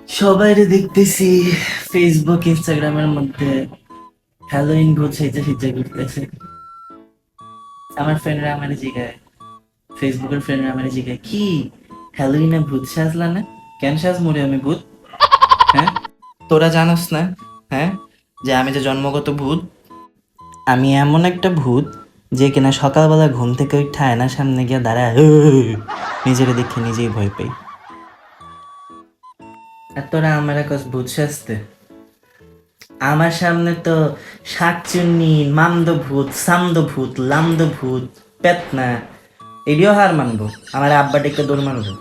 সবাইরে দেখতেছি ফেসবুক ইনস্টাগ্রামের মধ্যে হ্যালোইন ভূত সেজে সেজে ঘুরতেছে। আমার ফ্রেন্ডরা আমার জিগায়, ফেসবুকের ফ্রেন্ডরা আমার জিগায়, কি হ্যালোইনে ভূত সাজলা না? কেন সাজমু রে আমি ভূত? হ্যাঁ, তোরা জানোস না? হ্যাঁ, যে আমি যে জন্মগত ভূত। আমি এমন একটা ভূত যে কিনা সকালবেলা ঘুম থেকে উঠে আয়নার সামনে গিয়ে দাঁড়ায়, নিজেরে দেখে নিজেই ভয় পাই। আর তোরা আমার কাছে ভূত সাজতে, আমার সামনে তো শাকচুন্নি, মামদভূত, সামদভূত, লামদভূত, পেতনা এডিও হার মানবো, আমার আব্বা ডেকে দৌড় মারবো।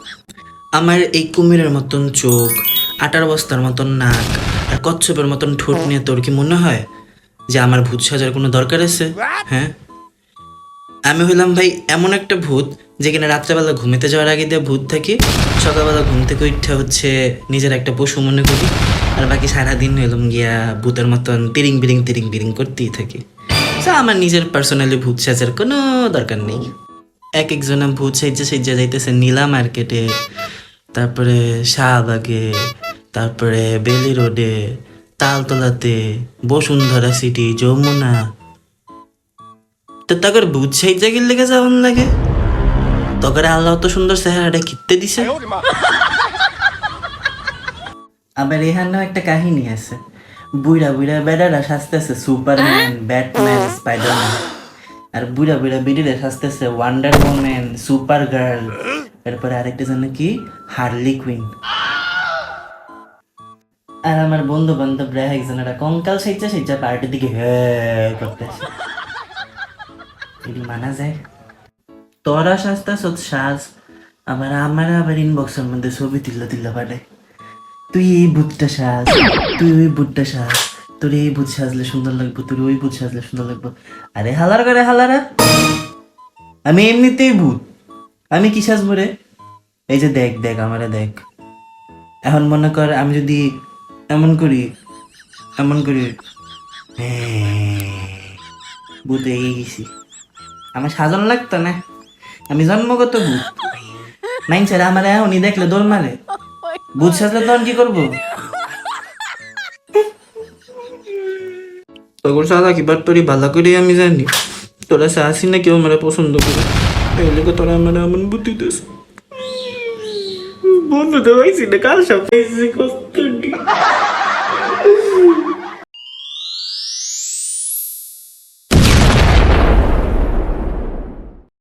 আমার এই কুমিরের মতন চোখ, আটার বস্তার মতন নাক আর কচ্ছপের মতন ঠোঁট নিয়ে তোর কি মনে হয় যে আমার ভূত সাজার কোনো দরকার আছে? হ্যাঁ, আমি হইলাম ভাই এমন একটা ভূত যে কিনা রাত্রেবেলা ঘুমিতে যাওয়ার আগে দিয়ে ভূত থাকি, সকালবেলা ঘুম থেকে উঠতে হচ্ছে নিজের একটা পশু মনে করি, আর বাকি সারাদিন হইলাম গিয়া ভূতের মতন তিরিং বিরিং করতেই থাকি। আমার নিজের পার্সোনালি ভূত সাজার কোনো দরকার নেই। এক একজনে ভূত সাইজে সাইজে যাইতেছে নীলা মার্কেটে, তারপরে শাহবাগে, তারপরে বেলি রোডে, তালতলাতে, বসুন্ধরা সিটি, যমুনা। তো তাকে ভূত সাইজে গেলে যাওয়ান লাগে, তখন আল্লাহ তো সুন্দর চেহারাটা কিনতে দিছে। আবার এখানেও একটা কাহিনী আছে, বুড়া বুড়া বেড়ারা সাজতেছে সুপারম্যান, ব্যাটম্যান, স্পাইডারম্যান, আর বুড়া বুড়া বেডিরা সাজতেছে ওয়ান্ডার ওম্যান, সুপার গার্ল, এরপরে আরেকটা যেন কি হার্লি কুইন। আর আমার বন্ধু বান্ধবরা একজনেরা কঙ্কাল সাইজা সাইজা পার্টির দিকে হ্যাঁ করতেছে। এটি মানা যায়? তোরা সাজতেছ সাজ, আমার আবার ইনবক্সের মধ্যে ছবি তুললে তুললে পাঠায়, তুই এই ভূতটা সাজ, তুই ওই ভূতটা সাজ, তোর এই ভূত সাজলে সুন্দর লাগবে, তোর ওই ভূত সাজলে সুন্দর লাগবে। আরে হালার করে হালারা, আমি এমনিতেই ভূত, আমি কি সাজবো রে? এই যে দেখ দেখ আমারে দেখ, এখন মনে কর আমি যদি এমন করি, এমন করি, ভূত হয়ে গেছি, আমার সাজানো লাগতো না, আমি জন্মগত ভূত। নাইন স্যার আমার এখনই দেখলে দৌড় মারে, ভূত সাজলে তখন কি করবো? তখন সাদা কি তোরই ভালো করে আমি জানি তোরা চাসি না কেউ আমার পছন্দ করে, এই লেগে তোরা আমার এমন বুদ্ধি দিস। বন্ধু তো হয়েছি না কাল সব